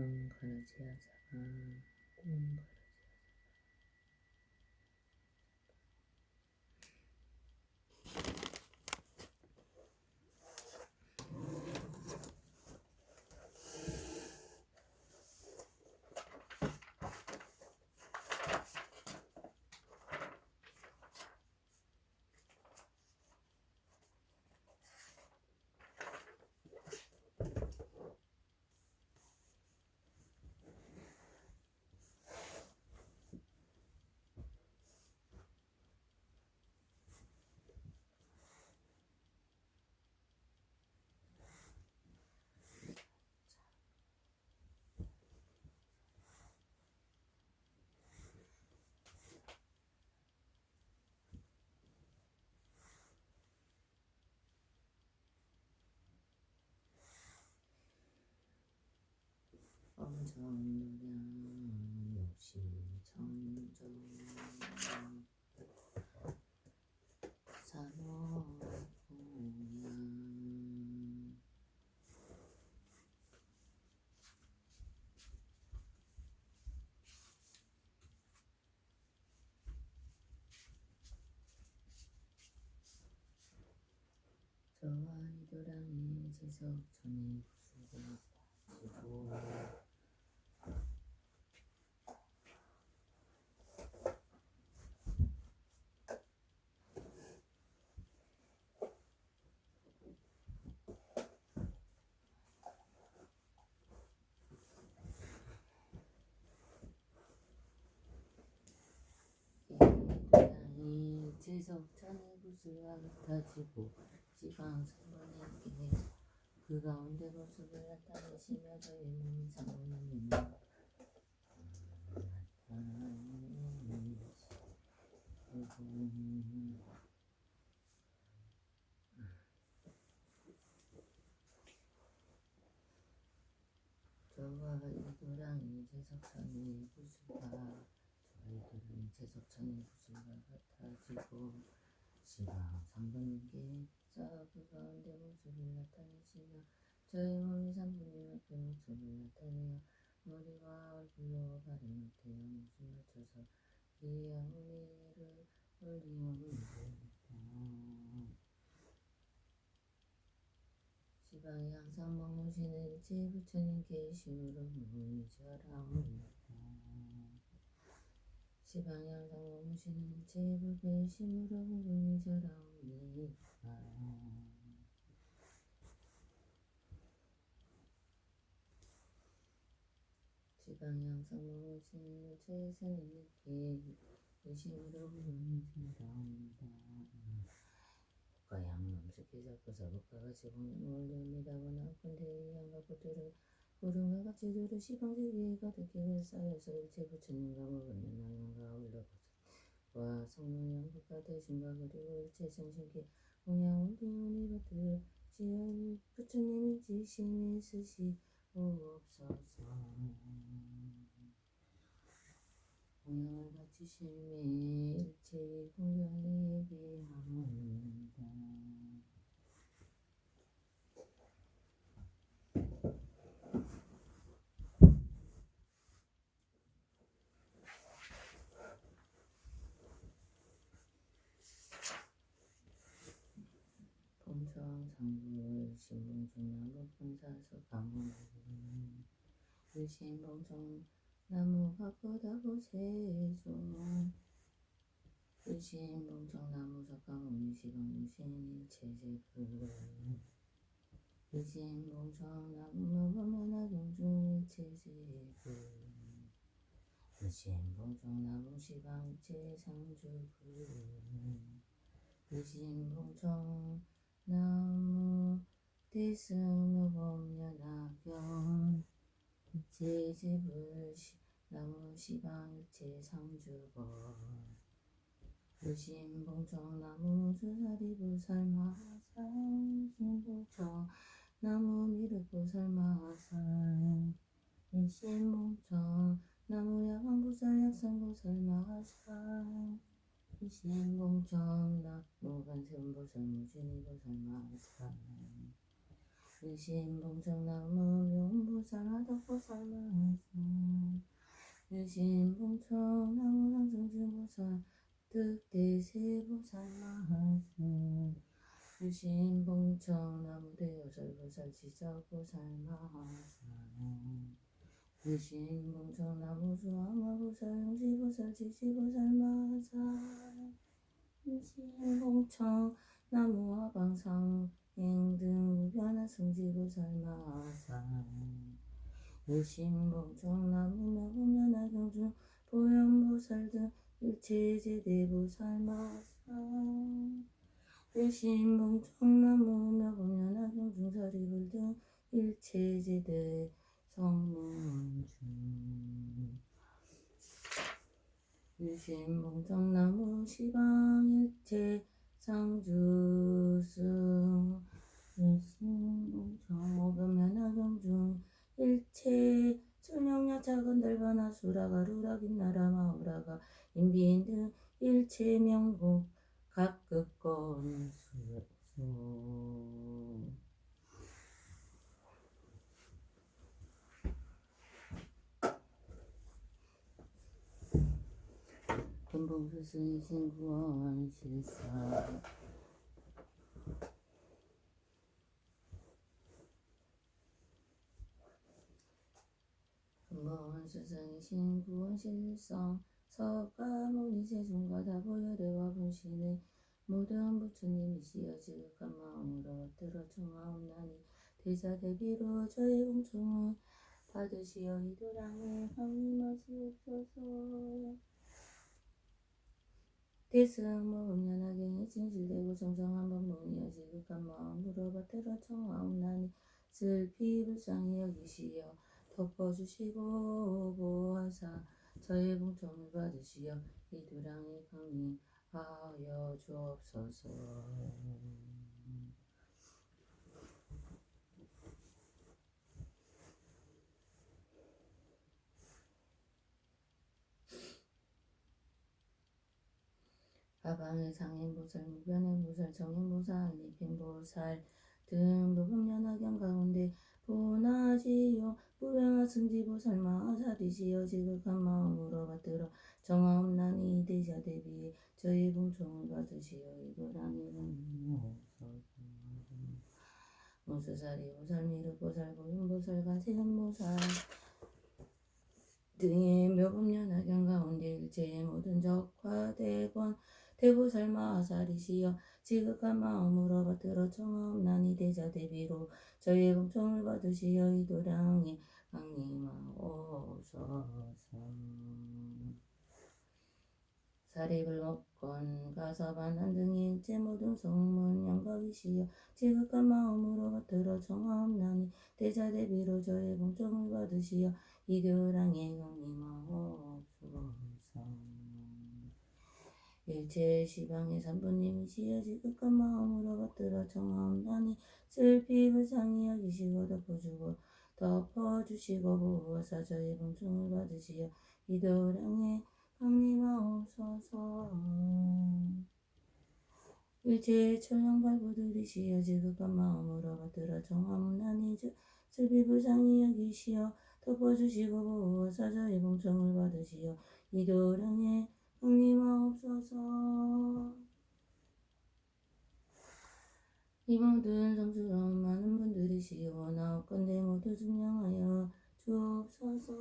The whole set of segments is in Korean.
가라지하자가 가라지. 엄정노량 욕심청정 산호공양 저와 이도랑이 지석천의 구슬을 가지고 이도랑이 지석천의 구슬을 가지고 지방 선원에게 그 가운데 모습을 나타내시며 저의 몸이 상고하며 저와 이도랑이 제석천의 구슬과 저희들은 제석천의 구슬과 같아지고 시방 상부님께 그 가운데 모습을 나타내시며 저의 몸이 상부님 앞에 모습을 나타내어 머리와 얼굴로 발을 못해요 목숨 맞춰서 이 아무리를 올리옵니다. 시방이 항상 머무시는 일체 부처님께 이심으로 몸이 절하옵니다. 시방이 항상 머무시는 일체 부처의 이심으로 몸이 절하옵니다. 시방이 항상 머무시는 일체 스님께 이심으로 몸이 절하옵니다. 가양 넘치게 잡고서 국가가 지붕에 올립니다. 원하건대 양과 꽃들을 구름과 같이 두루 시방세계에 가득히 쌓여서 일체 부처님과 무분한 양과 올라보사 성령양국가 대신과 그리고 일체 정신께 공양 올리오니 받들 지을 부처님이 지심이 있으시옵소서. 공양을 바치심에 일체 공경이 예비하옵니다. 봉청상불 신봉중나무 본사서 강원 의신봉청 나무가 크다고 세종 의신봉청 나무 석가모니 시방무신 일체제불 의신봉청 나무 범연하경중 일체제불 의신봉청 나무 시방 일체상주불 의신봉청 나무 대승묘범연하경 일체제불 나무 시방 일체상주벌 의신봉청 나무 수사리불살마살 의신봉청 나무 미륵보살마살 의신봉청 나무 야광보살 약산보살마살 의신봉청 나무 반세음보살 무진이보살마살 의심봉청나무 명보살하덕보살마하사 의심봉청나무 상승주보살 득대세보살마하사 의심봉청나무 대여설보살 지적보살마하사 의심봉청나무 수화마보살 용지보살 지지보살마하사 의심봉청나무 화방상 행등무변화 승지보살마하사 의심봉청나무 명보면화경중 보현보살 등 일체제대보살마하사 의심봉청나무 명보면화경중 사리불 등 일체제대 성문중 의심봉청나무 시방일체 상주승 의심봉청 오변면화경중 일체 천룡야 차건달바나 수라가 루락인나라 마우라가 인비인 등 일체 명곡 각급건 수수 금봉수승 신구원실사 금봉수승 신구원실성 서가모니 세종과다 보혈대와 분신의 모든 부처님이시여 지극한 마음으로 들어 청하옵나니 대사대비로 저의 공청을 받으시어 이도량에 강림하시옵소서. 대승모음연하경이 진실되고 정정한 법문이여 지극한 마음으로 받들어 청하옵나니 슬피 불쌍히 여기시어 덮어주시고 보호하사 저의 공청을 받으시어 이도량에 강림하여 주옵소서. 하방의 상행보살, 무변행보살, 정행보살, 내팽보살 등 무급연하경 가운데 보나지요 무병하 승지보살 마하사리시여 지극한 마음으로 받들어 정하옵나니 대자 대비에 저희 공청을 받으시어 이도량에 강림하옵소서. 무수사리보살, 미륵보살, 고윤보살, 관세음보살 등의 묘법연하경 가운데 일체의 모든 적화대권 대보살 마하사리시여 지극한 마음으로 받들어 청하옵나니 대자 대비로 저희의 공청을 받으시어 이도량에 강림하옵소서. 사리불목권 가사반한 등의 일체 모든 성문 영각이시여 지극한 마음으로 받들어 청하옵나니 대자 대비로 저의 공청을 받으시어 이도량에 강림하옵소서. 일체 시방의 산부님이시여 지극한 마음으로 받들어 청하옵나니 슬피 불쌍히 여기시고 덮어주시고 보호하사 저의 공청을 받으시어 이도량에 강림하옵소서. 일체 천령발부들이시여 지극한 마음으로 받들어 청하옵나니 슬피 불쌍히 여기시어 덮어주시고 보호하사 저의 공청을 받으시어 이도량에 강림하옵소서. 이 모든 성스러운 많은 분들이시여 원하옵건대 모두 증명하여 주옵소서.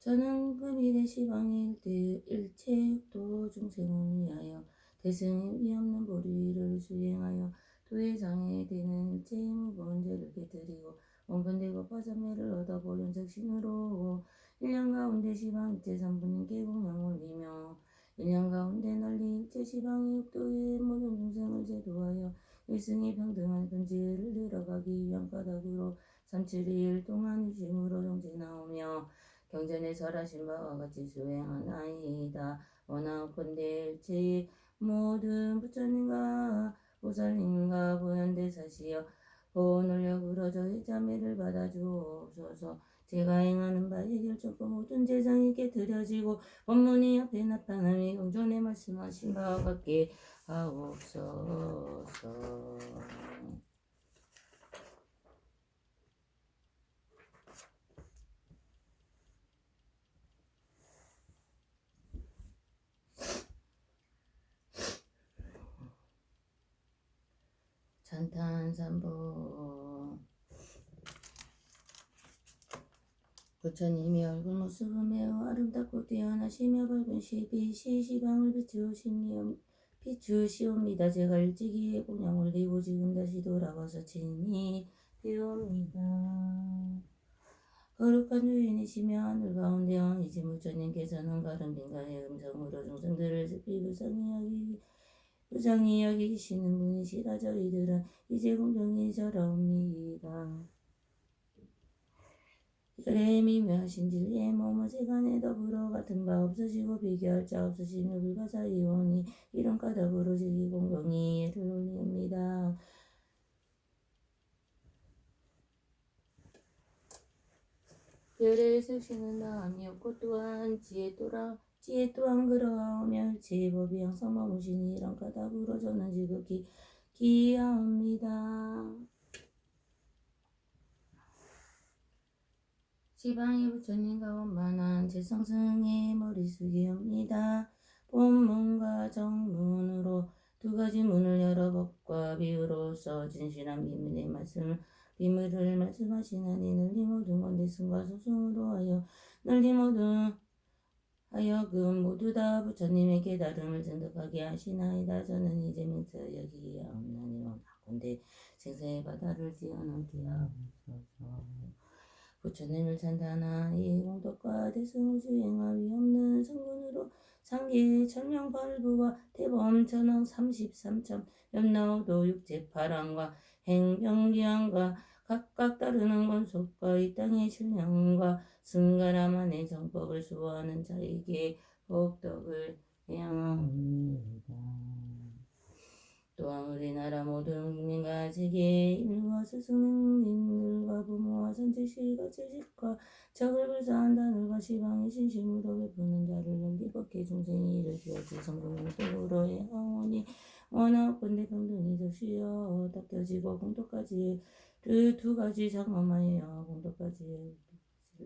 저는 금일의 시방의 일체 육도 중생을 위하여 대승의 위없는 보리를 수행하여 도회장에 되는 일체의 무거운 죄를 깨뜨리고 원근대고 파전매를 얻어 보현색신으로 1년 가운데 시방 일체 산부님께 공양을 올리며 1년 가운데 널리 일체 시방의 육도의 모든 중생을 제도하여 일승의 평등한 근지를 들어가기 위한 까닭으로 37일 동안 유심으로 정진하오며 경전에 설하신 바와 같이 수행하나이다. 원하옵건대 일체의 모든 부처님과 보살님과 보현대사시여 보온을력으로 주여 저희 자매를 받아주옵소서. 제가 행하는 바의 결정과 모든 제장에게 드려지고 법문이 앞에 나타나며 영전에 말씀하신 바와 같게 하옵소서. 찬탄삼보. 부처님이 얼굴 모습은 매우 아름답고 뛰어나시며 밝은 시방을 비추시옵니다. 제가 일찍이 공양 올리고 지금 다시 돌아와서 친히 배웁니다. 거룩한 주인이시며 하늘 가운데 왕이신 부처님께서는 가른 빈간의 음성으로 중생들을 슬피 부장히 여기시는 분이시라. 저희들은 이제 공경이 절하옵니다. 열의 미묘하신 진리의 몸은 세간에 더불어 같은 바 없으시고 비교할 자 없으시며 불가사의오니 이름과 더불어 지기 공경이 예를 올리옵니다. 별의 색시는 다함이 없고 또한 지혜 또한 그러하오며 지혜 법이 항상 머무시니 이름과 더불어 저는 지극히 기하옵니다. 지방의 부처님과 원만한 제성승의 머리숙이옵니다. 본문과 정문으로 두 가지 문을 열어 법과 비유로서 진실한 비밀을 말씀하시나니 널리 모든 건대승과 소승으로 하여금 모두 다 부처님의 깨달음을 증득하게 하시나이다. 저는 이제 맹세 여기하옵나니 원하건대 생사의 바다를 뛰어넘게 하옵소서. 부처님을 찬탄하니 공덕과 대승을 주행하위 없는 성군으로 상계 천명발부와 대범 천왕 33천 염라오도 육체파랑과 행병기왕과 각각 따르는 권속과 이 땅의 신령과 승가라만의 정법을 수호하는 자에게 복덕을 향하옵니다. 또한 우리나라 모든 국민과 세계의 인류와 스승님들과 부모와 선지식과 채식과 적을 불사한 단을과 시방의 신심으로 베푸는 자를 넘기벗게 중생이 이르기까지 성공공덕으로 해하오니 원하건대 평등이 적시어 닦여지고 공덕까지를 두 가지 장엄하여 공덕까지를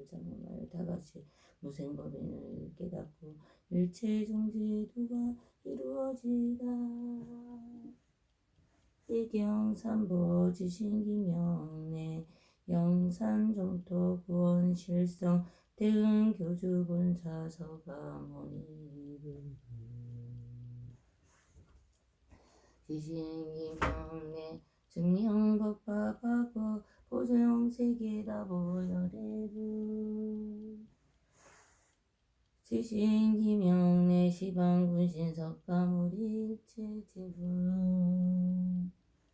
장엄하여 다같이 무생법인을 깨닫고 일체 종지의 도가 이루어지다. 이경삼보 지신기명내 영산정토 구원실성 대은교주본사 서가모니를 지신기명내 증명법파하고 보조용세계다보여래부 지신기명내 시방군신석가무리일체제부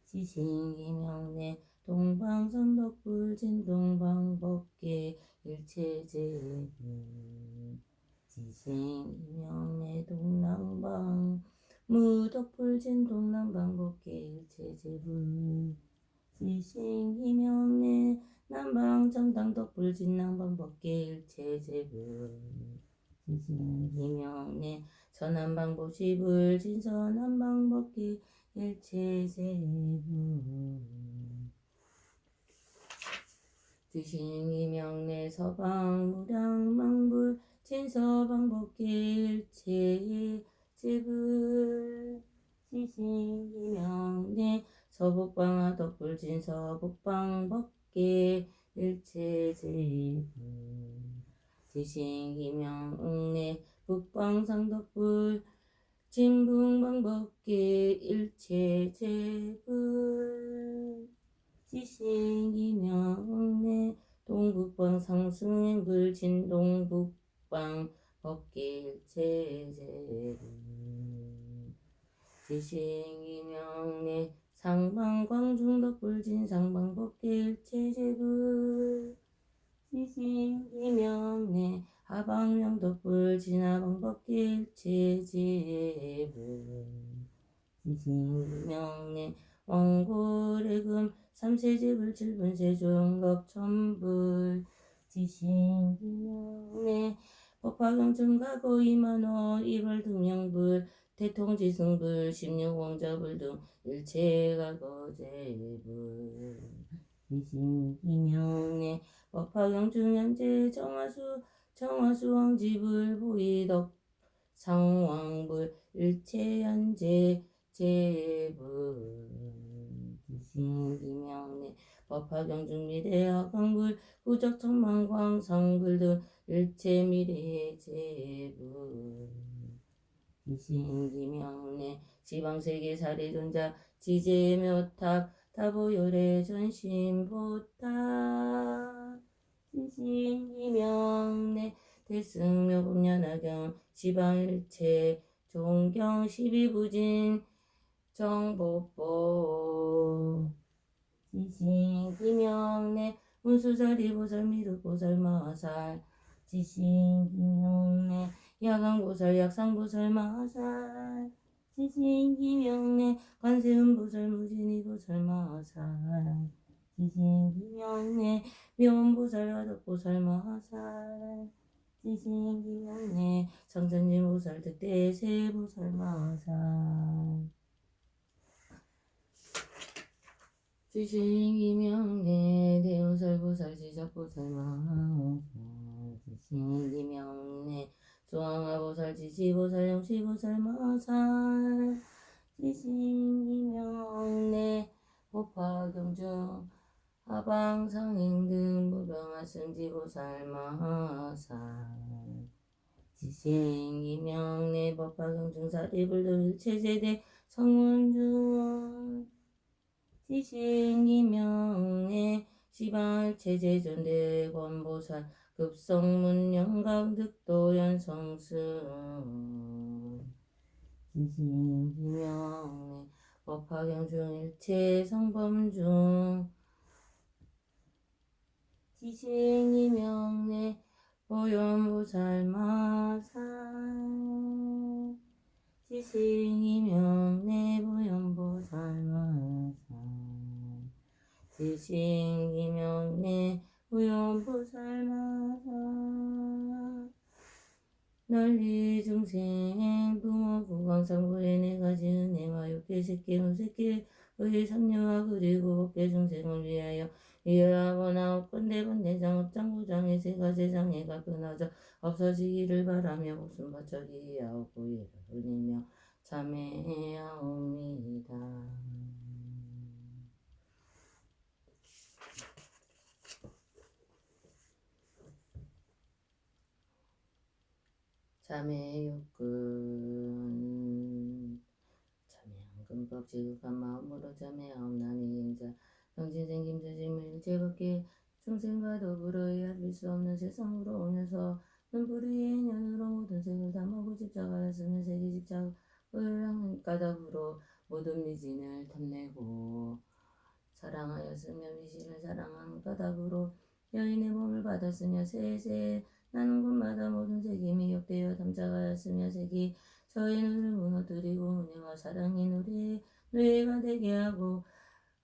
지신기명내 동방선덕불 진동방법계 일체제부 지신기명내 동남방 무덕불 진동남방법계 일체제부 지신기명내 남방정당덕불 진남방법계 일체제부 지신기명내 서남방보시불 진서남방법계 일체제부 지신기명내 서방무량망불 진서방법계 일체제부 지신기명내 서북방하덕불 진서북방법계 일체제부 지신기명내 북방상덕불 진북방법계 일체제불 지신기명내 동북방상승행불 진동북방법계 일체제불 지신기명내 상방광중덕불 진상방법계 일체제불 지신기명내 하방명덕불 진하방법계 일체제불 지신기명내 왕고래금 삼세제불 칠분세 조용법 천불 지신기명내 법화경천가고 이만호 이벌등명불 대통지승불 십육왕자불 등 일체가 거제불 지신기명내 법화경중현재 정화수왕지불 보이덕 상왕불 일체현재 제불 지신기명내 법화경중미래학광불 후적천만광상불 등 일체미래제불 지신기명내 지방세계사리존자 지제묘탑 다보요래 전신보탑 지신기명내 대승묘법연화경 지방일체 종경 12부진 정보법 지신기명내 문수자리보살 미륵보살 마살 지신기명내 야광보살 약상보살 마살 지신기명내 관세음보살 무진이보살 마살 지신기명내 묘음보살 화덕보살 마살 지신기명내 상전진보살 득대세보살 마살 지신기명내 대운설보살 지적보살 마살 지신기명내 조항아보살 지지보살 영시보살 마살 지신기명내 법화경중 하방상행등 무병하승지보살 마살 지신기명내 법화경중 사리불도 일체제대 성문중 지신기명내 시방일체제존대권보살 급성문영강득도연성승 지신기명내 법화경중 일체성범중 지신기명내 보현보살 마살 지신기명내 보현보살 마살 지신기명내 보현보살 마살 널리중생 부모구광상불의 네가지 은혜와 육계식계 무색계 의 삼류와 그리고 법계중생을 위하여 이하거나 업건대본 대장업장부장의 세가제장애가 끊어져 없어지기를 바라며 목숨바쳐기하고 예를 올리며 참회하옵니다. 참회육군 참회한금법 지극한 마음으로 참회하옵나니 인자 정진생 김재짐을 일체밖에 중생과 더불어 헤아릴 수 없는 세상으로 오면서 눈부리의 인연으로 모든 색을 담하고 집착하였으며 세계 집착을 한 까닭으로 모든 미진을 탐내고 사랑하였으며 미신을 사랑한 까닭으로 여인의 몸을 받았으며 세세 나는 곳마다 모든 색이 미혹되어 담착하였으며 색이 저의 눈을 무너뜨리고 은혜와 사랑의 노예가 되게 하고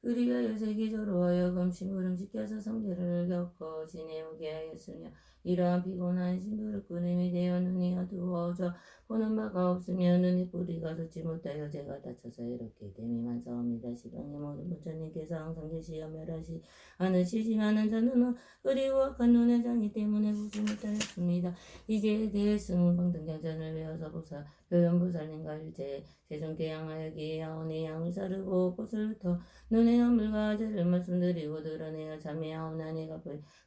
그리하여 세계적으로 하여금 심부름시켜서 성계를 겪어 지내오게 하였으며 이러한 피곤한 심부름꾼음이 되어 눈이 어두워져 보는 바가 없으며 눈이 뿌리가 좋지 못하여 제가 다쳐서 이렇게 됨이 많사옵니다. 시방의 모든 부처님께서 항상 계시어 멸하시 않으시지만은 저는 그리고 악한 눈의 장이 때문에 보지 못하였습니다. 이제 대승방등경전을 외워서 교연보살님과 일체 세종께 향하여 기하오니 양을 사르고 꽃을 흩어 눈의 허물과 죄를 말씀드리고 드러내어 참회하옵나니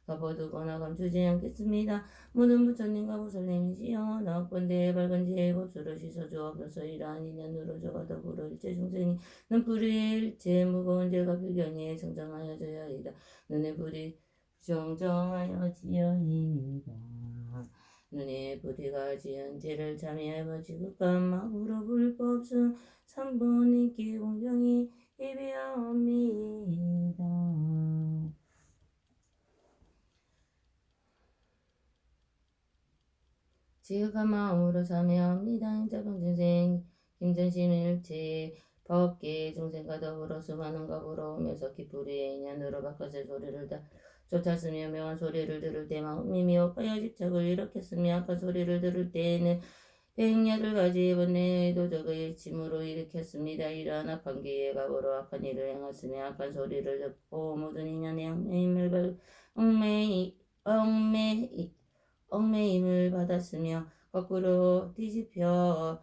갚아두거나 감추지 않겠습니다. 모든 부처님과 보살님이시 영원한 억권대에 밝은 지혜의 법수로 씻어주옵소서. 이러한 인연으로 저가 더불어 일체 중생이 눈뿌리에 일체 무거운 죄가 필경에 정정하여져야이다. 눈의 불이 정정하여지어이다. 눈의 뿌리가 지은 죄를 참회하여 지극한 마음으로 불법승 삼분이께 공경히 예배하옵니다. 지극한 마음으로 참회하옵니다. 인자병진생 김전심일체 법계 중생과 더불어 수많은 겁으로 오면서 기쁘리의 인연으로 바깥의 소리를 다 쫓았으며 묘한 소리를 들을 때만 흥미미 엇가여 집착을 일으켰으며 악한 소리를 들을 때에는 백야들 가지 번뇌의 도적의 침으로 일으켰습니다. 이러한 악한 기에 갑으로 악한 일을 행했으며 악한 소리를 듣고 모든 인연의 얽매임을 받았으며 거꾸로 뒤집혀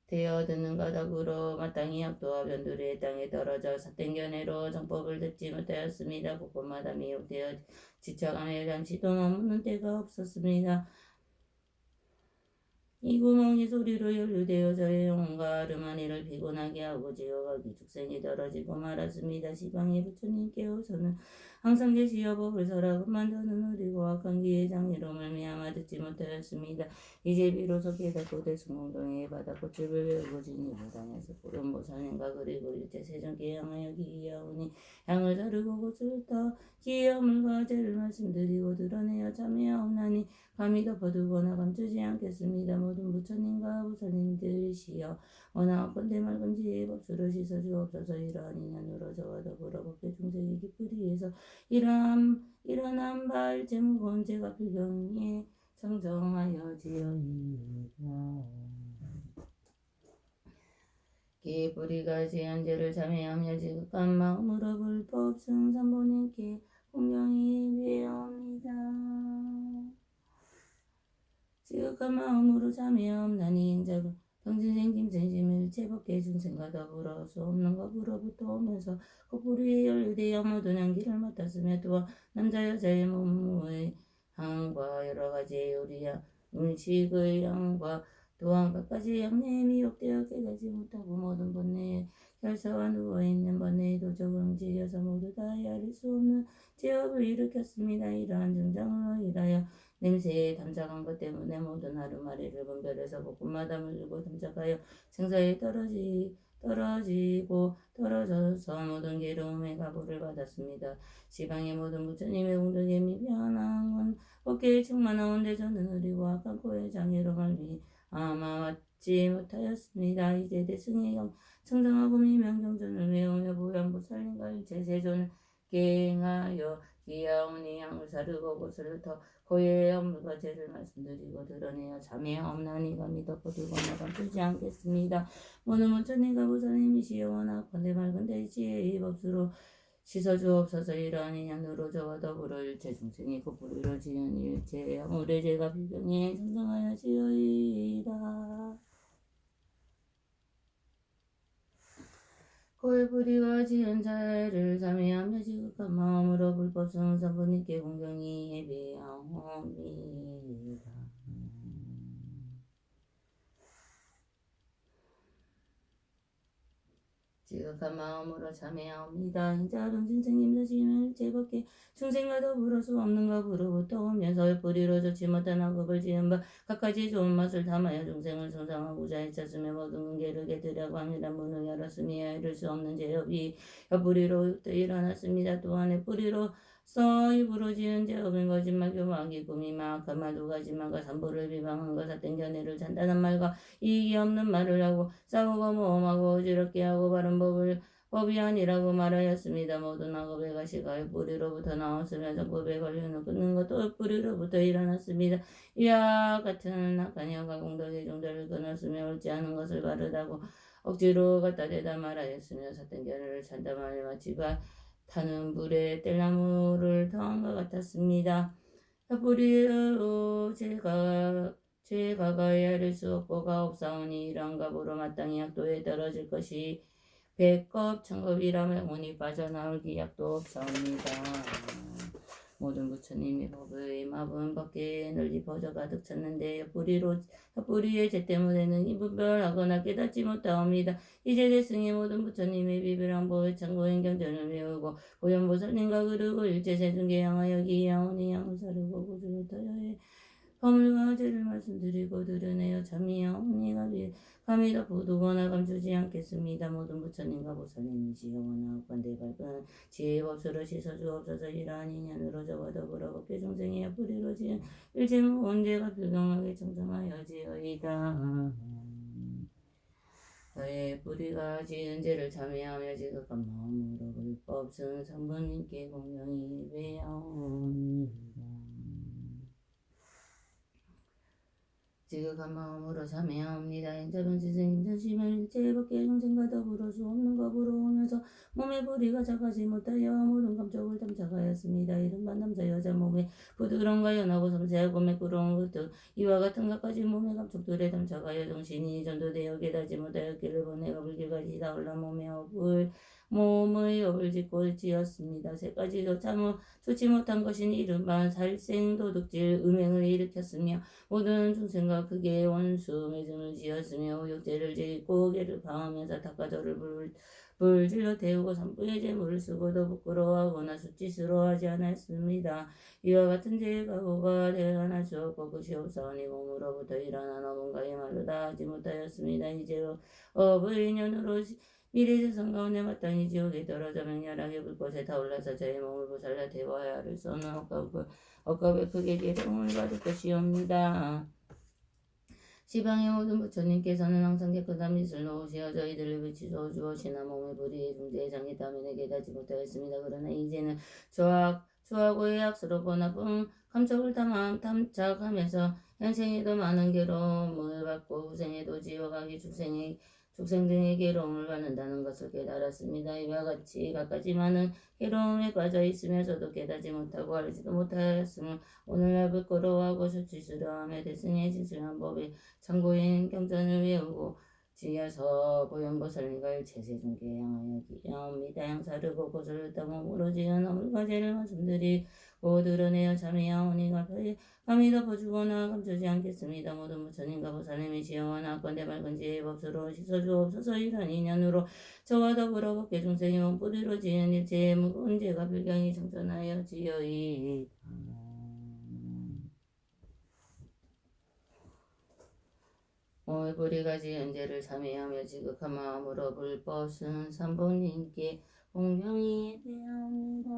되어드는 가닥으로 마땅히 약도와 변두리의 땅에 떨어져 삿된 견해로 정법을 듣지 못하였습니다. 곳곳마다 미혹되어 지쳐가며 잠시도 머무는 때가 없었습니다. 이 구멍이 소리로 연루되어 저의 영혼과 아르마니를 피곤하게 하고 지옥과 기축생이 떨어지고 말았습니다. 시방의 부처님께서는 항상 계시어 법을 설하고만 저는 어리고 악한 기의 장애로 말미암아 듣지 못하였습니다. 이제 비로소 깨닫고 대승공동에 바다 꽃을 배우고 진입을 당해서 보름보살님과 그리고 일제 세종께 향하여 기이하오니 향을 자르고 꽃을 떠 기이함을과 죄를 말씀드리고 드러내어 참여하오나니 감히 덮어두거나 감추지 않겠습니다. 모든 부처님과 보살님들이시여 원하건대 맑은 지혜의 법수를 씻어주옵소서. 이러한 인연으로 저와 더불어 법계 중생이 기쁘리 위해서 일어난 바 일체 무거운 죄가 필경에 청정하여지어이다. 기쁘리가 지은 죄를 참회하며 지극한 마음으로 불법 승산본인께 공경히 예배합니다. 지극한 마음으로 참회하옵나니 인자로 병진생 김생심 일체 법계 중생과 더불어 수 없는 것으로부터 오면서 코뿌리에 연루되어 모든 향기를 맡았으며 또한 남자 여자의 몸의 향과 여러 가지의 요리야 음식의 향과 또한 갖가지 향내에 미혹되어 깨닫지 못하고 모든 번뇌에 결사와 누워있는 번뇌의 도적을 움직여서 모두 다 헤아릴 수 없는 죄업을 일으켰습니다. 이러한 증상으로 인하여 냄새에 담작한 것 때문에 모든 하루마리를 분별해서 곳곳마다 물고 담작하여 생사에 떨어지고 떨어져서 모든 괴로움의 가보를 받았습니다. 시방의 모든 부처님의 공덕에 미변한 어깨에 충만하온데 저는 의리고 악한 고의 장애로 말미암아 왔지 못하였습니다. 이제 대승의 청정하고 미명경전을 외우며 보양보살님과 일체 세존을 갱하여 기하오니 향을 사르고 곳을 더 고해의 업무가 죄를 말씀드리고 드러내어 참회하옵나니 감히 덮어두거나 감추지 않겠습니다. 모든 부처님과 보살님이시여 원하건대 맑은 대지혜의 법수로 씻어주옵소서. 이러한 인연으로 저와 더불어 일체 중생이 고불이로 지은 일체 아무의 죄가 필경에 청정하여지어이다. 고불이가 지은 자를 참회하며 지극한 마음으로 불법 승산본인께 공경히 예배하옵니다. 지극한 마음으로 참회하옵니다. 인자 병진생님 자신을 제법계 중생과 더불어 수 없는 것으로부터 오면서 뿌리로 좋지 못한 악업을 지은 바 갖가지 좋은 맛을 담아여 중생을 성장하고자 해쳤으며 모든 근계를 깨뜨려고 아니란 문을 열었으며 이룰 수 없는 죄업이 옆뿌리로부터 일어났습니다. 또한 옆뿌리로 입으로 지은 죄업은 거짓말, 교만하기, 꾸미마, 악한 말, 두 가지만과 산보를 비방한 것, 삿된 견해를 잔단한 말과 이익이 없는 말을 하고 싸우고 모험하고 어지럽게 하고 바른 법이 아니라고 말하였습니다. 모든 악업의 가시가 뿌리로부터 나왔으며 정법의 관련을 끊는 것도 뿌리로부터 일어났습니다. 이와 같은 악한 영과 공덕의 종자를 끊었으며 옳지 않은 것을 바르다고 억지로 갖다 대다 말하였으며 삿된 견해를 잔담하여 마치 타는 불에 뗄나무를 더한 것 같았습니다. 뿌리로 죄가 가해할 수 없고가 없사오니 이러한 값으로 마땅히 약도에 떨어질 것이 백겁 천겁이라며 문이 빠져나올 기약도 없사옵니다. 모든 부처님의 법의 마분 법계에 널리 퍼져 가득 찼는데 뿌리의 죄 때문에는 이분별하거나 깨닫지 못하옵니다. 이제 대승의 모든 부처님의 비별한 법의 참고행 경전을 외우고 고연보살님과 그리고 일체 세중계 향하여 기하오니 향을 사르고 고주 못하여 해 허물과 죄를 말씀드리고 드러내어 참여하오니 감히 덮어두거나 감추지 않겠습니다. 모든 부처님과 보살님이시여 원하건대 밝은 지혜의 법수로 씻어주옵소서. 이러한 인연으로 저와 더불어 법계 중생의 옆뿌리로 지은 일체 무언 죄가 불경하게 청정하여지어이다. 나의 뿌리가 지은 죄를 참회하며 지극한 마음으로 불법 쓴 성부님께 공경히 예배하옵니다. 지극한 마음으로 참회하옵니다. 인자변 지승 인자심을 일체의 법계 중생과 더불어 수 없는 법으로 오면서 몸의 뿌리가 작아지 못하여 모든 감촉을 담착하였습니다. 이른바 남자 여자 몸의 부드러움과 연하고 섬세하고 매끄러운 것들 이와 같은 것까지 몸의 감촉들에 담착하여 정신이 전도되어 깨닫지 못하였기를 보내가 불길까지 다 올라 몸의 업을 짓고 지었습니다. 세 가지도 참 좋지 못한 것인 이른바 살생도둑질 음행을 일으켰으며 모든 중생과 그게 원수 맺음을 지었으며 오욕죄를 짓고 개를 방하면서 닭가저를 불질러 태우고 산부의 재물을 쓰고도 부끄러워하거나 수치스러워하지 않았습니다. 이와 같은 죄의 각오가 대안할 수 없고 그시 없사오니 몸으로부터 일어난 어문과의 말로 다 하지 못하였습니다. 이제 업의 인연으로 미래재성 가운데 마땅히 지옥에 떨어져 맹렬하게 불꽃에 타올라서 저의 몸을 부살라 태워야 하를 써는 억압에 크게 계룡을 받을 것이옵니다. 시방의 모든 부처님께서는 항상 깨끗한 밑을 놓으시어 저희들을 비추어 주시나 몸의 불의의 중대의 장이 다면에 깨닫지 못하였습니다. 그러나 이제는 조하고 예약스럽고 나쁜 감촉을 탐착하면서 현생에도 많은 괴로움을 받고 후생에도 지옥하기 축생 등의 괴로움을 받는다는 것을 깨달았습니다. 이와 같이 갖가지 많은 괴로움에 빠져 있으면서도 깨닫지 못하고 알지도 못하였으므로 오늘날 부끄러워하고 수치스러워하며 대승의 진실한 법에 참고인 경전을 외우고 지어서 보현보살님과 일체세중계 향하여 기하옵니다. 양사를 곳곳을 흩다 몸으로 지은 어물과 죄를 말씀드리고 드러내어 참회하오니가 감히 덮어주거나 감추지 않겠습니다. 모든 부처님과 보살님이 지어나 건대 밝은 지혜의 법수로 씻어주옵소서. 이런 인연으로 저와 더불어 법계 중생이 몸뿌리로 지은 일체의 무거운 죄가 불경히 정전하여 지어이. 몸의 뿌리가 지은 죄를 참회하며 지극한 마음으로 불법 쓴 삼부님께 공경히 예배합니다.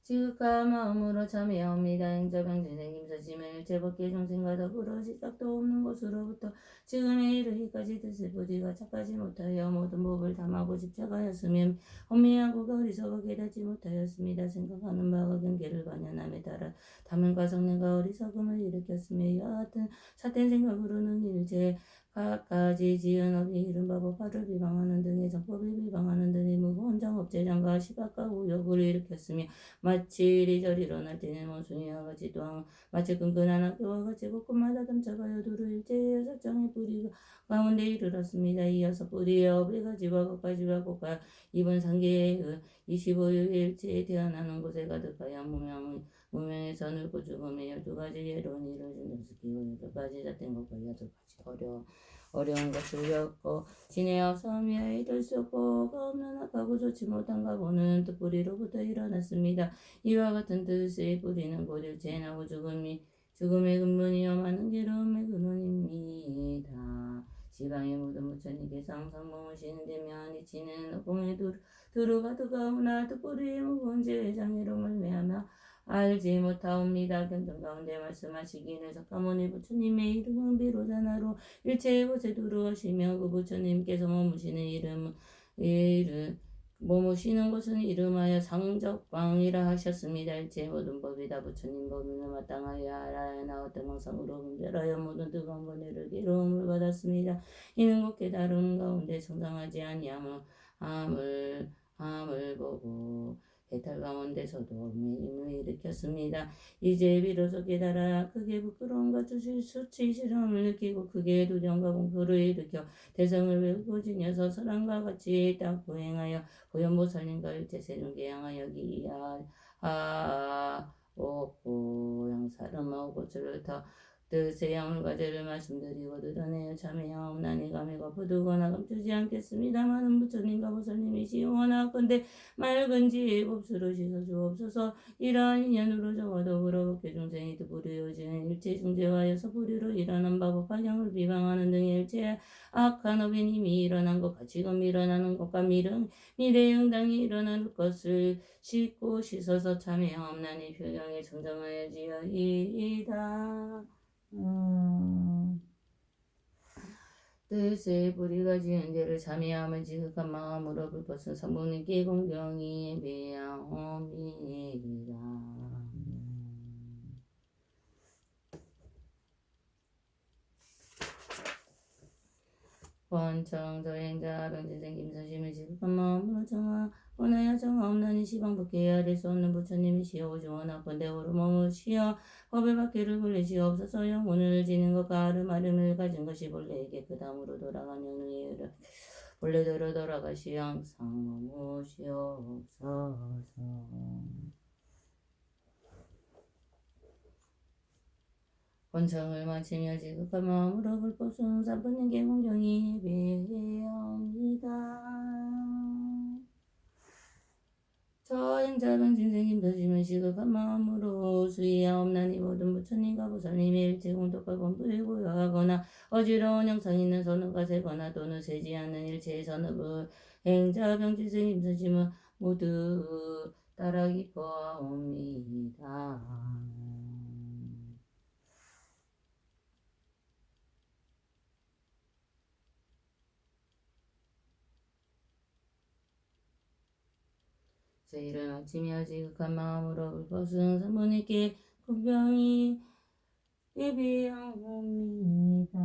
지극한 마음으로 참회하옵니다. 행자병진의 김서심은 일체법계 중생과 더불어 시작도 없는 곳으로부터 지금에 이르기까지 뜻을 부디가 착하지 못하여 모든 법을 담하고 집착하였으며 혼미하고 어리석어 깨닫지 못하였습니다. 생각하는 바가 경계를 반연함에 따라 다문과 성능과 어리석음을 일으켰으며 이와 같은 삿된 생각으로는 일체 각가지 지은 업이 이른바 법화를 비방하는 등의 정법을 비방하는 등의 무거운 장업재장과 시각과 우욕을 일으켰으며 마치 이리저리 일어날 때는 원숭이와 같이 또한 마치 끈끈한 학교와 같이 곳곳마다 담착하여 두루 일제의 여섯장의 뿌리 가운데 이르렀습니다. 이어서 뿌리의 업의 가지와 겉가지와 꽃과 입은 상계의 25일 일체에 태어나는 곳에 가득하여 무명에서 늙고 죽음의 12가지 예로운 일을 준정시키고 8가지 잣된 것과 8가지 어려운 것을 겪고 지내어 싸움이야 이들 수 없고 없는 악하고 좋지 못한 가보는 뜻뿌리로부터 일어났습니다. 이와 같은 뜻의 뿌리는 곧 일체에 나고 죽음의 근본이요 많은 괴로움의 근원입니다. 지방의 모든 부처님께서 항상 머무시는 데면 이치는 공에 두루 가득하오나 뜻뿌리의 무거운 죄의 장애로 말미암아 알지 못하옵니다. 경전 가운데 말씀하시기를 석가모니 부처님의 이름은 비로자나로 일체의 곳에 두루하시며 그 부처님께서 머무시는 곳은 이름하여 상적광이라 하셨습니다. 일체의 모든 법이 다 부처님 법임을 마땅하여 알아야 나왔던 망상으로 분별하여 모든 뜨거운 번뇌를 괴로움을 받았습니다. 이는 곧 깨달음 가운데 성장하지 아니함을 보고 해탈 가운데서도 매임을 일으켰습니다. 이제 비로소 깨달아 크게 부끄러움과 수치스러움을 느끼고 크게 두려움과 공포를 일으켜 대성을 외우고 지녀서 사랑과 같이 딱 보행하여 보현보살님과 일체세중계 향하여 기하옵고 양사름하고 꽃을 흩어 뜻의 양을 과제를 말씀드리고 드러내어 참여하옵나니 감히 거푸두거나 감추지 않겠습니다마는 부처님과 보살님이시오 원하건대 맑은 지혜의 곱수로 씻어주옵소서. 이러한 인연으로 저와 더불어 법계 중생이 부르어지는 일체 중재와 여섯 부류로 일어난 바법 방향을 비방하는 등의 일체 악한 업인 이미 일어난 것과 지금 일어나는 것과 미래에 응당히 일어날 것을 씻고 씻어서 참여하옵나니 표정에 정정하여지어이다. 뜻의 뿌리가 지은 죄를 참여하면 지극한 마음으로 불법은 성부님께 공경히 예배하옵니다. 원청 저행자 병진생 김선심을 지극한 마음으로 원하여 정하옵나니 시방법계에 아릴 수 없는 부처님이시여 오직 원하건대 오르머무시여 법의 밖에를 굴리시옵소서. 영혼을 지는 것과 아름아름을 가진 것이 본래에게 그 다음으로 돌아간 영능에 이르 본래대로 돌아가시 항상 머무시옵소서. 원청을 마치며 지극한 마음으로 불법 수능사부님께 공경히 예배하옵니다. 저행자 병진생님 더심은 시극한 마음으로 수의하옵나니 모든 부처님과 보살님의 일체 공덕과 본부에 고요하거나 어지러운 영상 있는 선업과 세거나 또는 세지 않는 일체의 선업을 행자 병진생님 더심은 모두 따라 기뻐하옵니다. 제일을 마치며 지극한 마음으로 불법승 사모님께 공경히 예배하옵니다.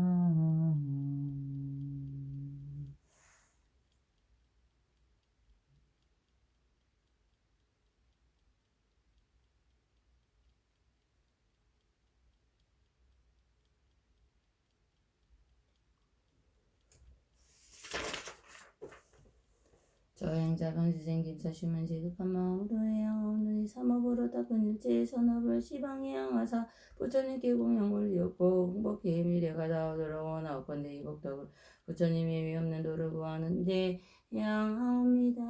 저행자 병지생 김사심은 지극한 마음으로 해야하오니 삼업으로 닦은 일체의 선업을 시방에 향하사 부처님께 공양 올리었고 공복해 미래가 다오도록 원하옵건대 이 복덕을 부처님의 위없는 도를 구하는데 향하옵니다.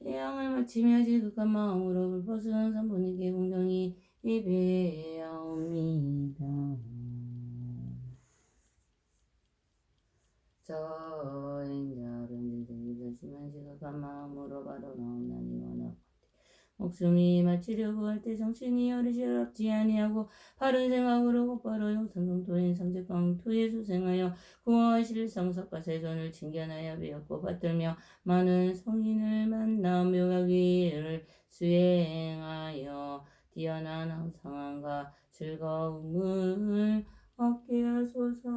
향을 마치며 지극한 마음으로 불법승 삼부님께 공경히 예배하옵니다. 저행자 병진생이 결심한 지극한 마음으로 바로 나옵나니 원하건대 목숨이 마치려고 할 때 정신이 어리시럽지 아니하고 바른 생각으로 곧바로 용성동토인 삼재광토에 수생하여 구하실 성석과 세존을 칭견하여 배웠고 받들며 많은 성인을 만나 묘하기를 수행하여 뛰어난 항상함과 즐거움을 얻게 하소서.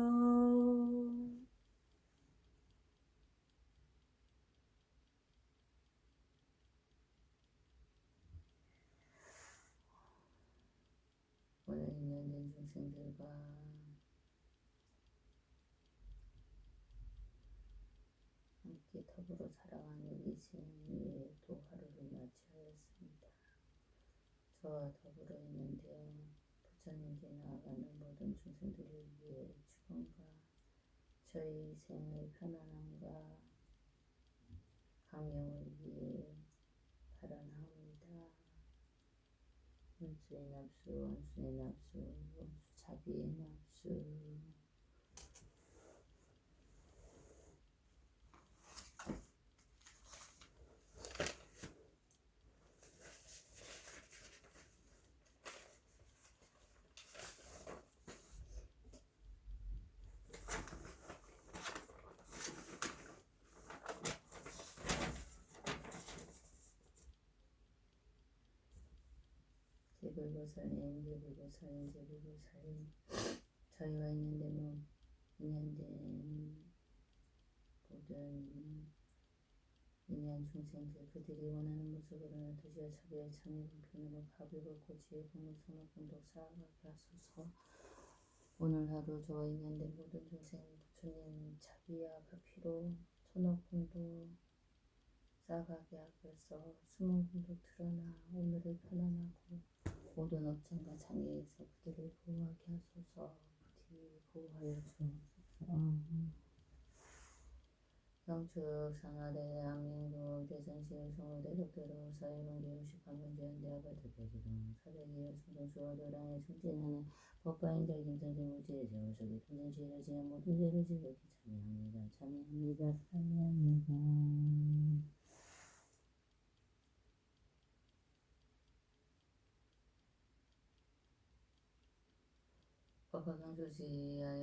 오늘 인연된 중생들과 함께 더불어 살아가는 이 생에 또 하루를 맞이하였습니다. 저와 더불어 있는데요. 부처님께 나아가는 모든 중생들을 위해 축원과 저희 생의 편안함과 강령을 위해 발언합니다. 원수의 납수, 원수의 납수, 원수 자비의 납수. 제불보살님, 제불보살님, 제불보살님. 저희와 인연된 모든 인연 중생들 그들이 원하는 모습으로는 드디어 자비의 창의 공편으로 밥을 먹고 지혜 공덕 선업 공덕 쌓아가게 하소서. 오늘 하루 저와 인연된 모든 중생 부처님 자비와 가피로 선업 공덕 쌓아가게 하셔서 숨은 공덕 드러나 오늘을 편안하고 모든 업장과 장애에서 그들을 보호하게 하소서. 부디 보호하여 주옵소서. 영축 상하대 대한민국 대전시 성우대 덕대로 사회문기 58문제 대학을 대표기동 사대기업 성동수와 도량의 청진하는 법과인들 김성진 무지의 제호석이 통전시를 지은 모든 죄를 지극히 참여합니다. 참여합니다. 참여합니다. 법과 강조지하여